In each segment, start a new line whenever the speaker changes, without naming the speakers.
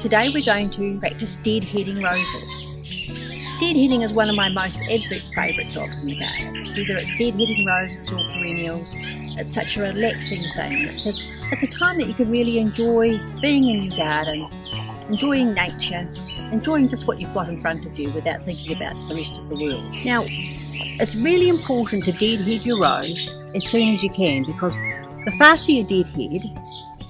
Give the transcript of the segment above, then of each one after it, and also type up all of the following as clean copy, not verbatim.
today we're going to practice deadheading roses. Deadheading is one of my most absolute favourite jobs in the garden. Whether it's deadheading roses or perennials, it's such a relaxing thing. It's a time that you can really enjoy being in your garden, enjoying nature, enjoying just what you've got in front of you without thinking about the rest of the world. Now, it's really important to deadhead your rose as soon as you can, because the faster you deadhead,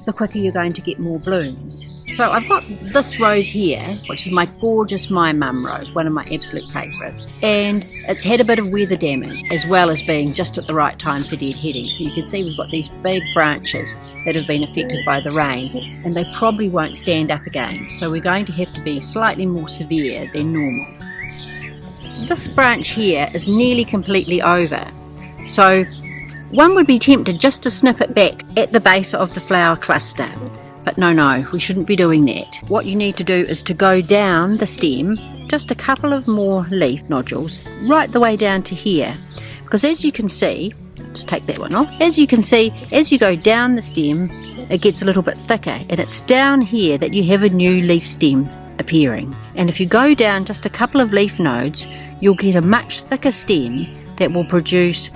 the quicker you're going to get more blooms. So I've got this rose here, which is my gorgeous My Mum rose, one of my absolute favourites, and it's had a bit of weather damage as well as being just at the right time for deadheading. So you can see we've got these big branches that have been affected by the rain, and they probably won't stand up again, so we're going to have to be slightly more severe than normal. This branch here is nearly completely over, so one would be tempted just to snip it back at the base of the flower cluster. But no, we shouldn't be doing that. What you need to do is to go down the stem, just a couple of more leaf nodules, right the way down to here. Because as you can see, just take that one off, as you can see, as you go down the stem, it gets a little bit thicker, and it's down here that you have a new leaf stem appearing. And if you go down just a couple of leaf nodes, you'll get a much thicker stem that will produce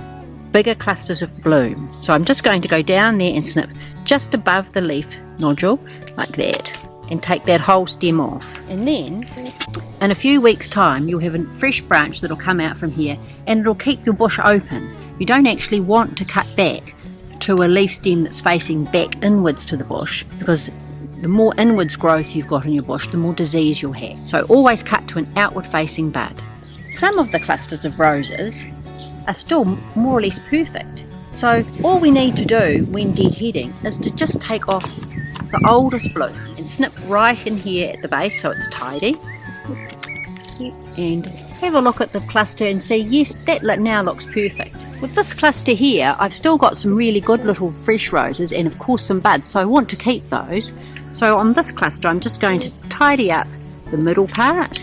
bigger clusters of bloom. So I'm just going to go down there and snip just above the leaf nodule like that, and take that whole stem off. And then in a few weeks time you'll have a fresh branch that'll come out from here, and it'll keep your bush open. You don't actually want to cut back to a leaf stem that's facing back inwards to the bush, because the more inwards growth you've got in your bush, the more disease you'll have. So always cut to an outward facing bud. Some of the clusters of roses are still more or less perfect. So all we need to do when deadheading is to just take off the oldest bloom and snip right in here at the base so it's tidy, and have a look at the cluster and see, yes, that now looks perfect. With this cluster here, I've still got some really good little fresh roses and of course some buds, so I want to keep those. So on this cluster I'm just going to tidy up the middle part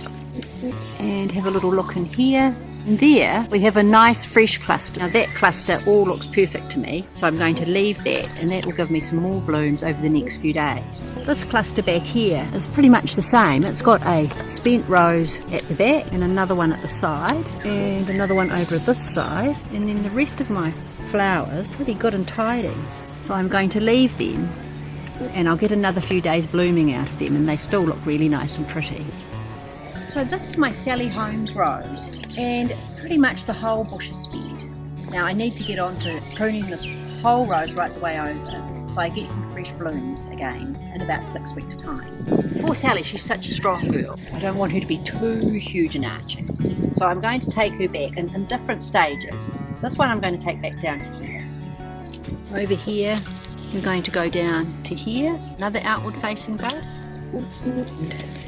and have a little look in here. And there we have a nice fresh cluster. Now that cluster all looks perfect to me, so I'm going to leave that, and that will give me some more blooms over the next few days. This cluster back here is pretty much the same. It's got a spent rose at the back and another one at the side and another one over at this side, and then the rest of my flowers pretty good and tidy. So I'm going to leave them, and I'll get another few days blooming out of them, and they still look really nice and pretty. So this is my Sally Holmes rose, and pretty much the whole bush is spent. Now I need to get on to pruning this whole rose right the way over, so I get some fresh blooms again in about 6 weeks time. Poor Sally, she's such a strong girl. I don't want her to be too huge and arching, so I'm going to take her back in different stages. This one I'm going to take back down to here. Over here we're going to go down to here, another outward facing bud,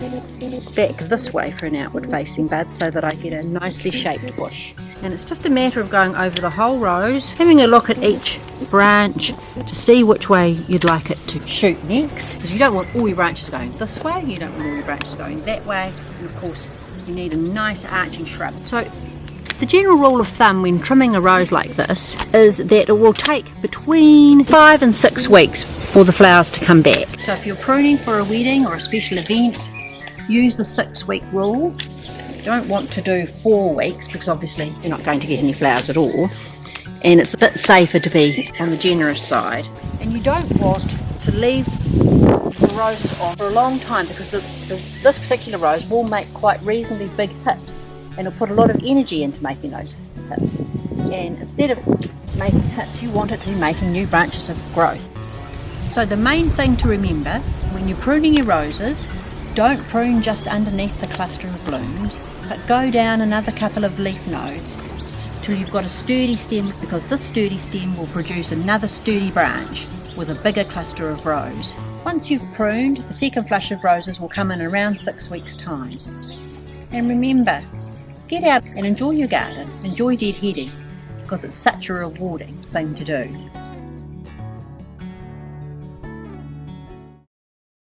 and back this way for an outward facing bud, so that I get a nicely shaped bush. And it's just a matter of going over the whole rose, having a look at each branch to see which way you'd like it to shoot next, because you don't want all your branches going this way, you don't want all your branches going that way, and of course you need a nice arching shrub. So the general rule of thumb when trimming a rose like this is that it will take between 5 and 6 weeks for the flowers to come back. So if you're pruning for a wedding or a special event, use the 6-week rule. You don't want to do 4 weeks, because obviously you're not going to get any flowers at all, and it's a bit safer to be on the generous side. And you don't want to leave the roses on for a long time, because this particular rose will make quite reasonably big hips, and it'll put a lot of energy into making those hips. And instead of making hips, you want it to be making new branches of growth. So the main thing to remember when you're pruning your roses, don't prune just underneath the cluster of blooms, but go down another couple of leaf nodes till you've got a sturdy stem, because this sturdy stem will produce another sturdy branch with a bigger cluster of rose. Once you've pruned, the second flush of roses will come in around 6 weeks time. And remember, get out and enjoy your garden, enjoy deadheading, because it's such a rewarding thing to do.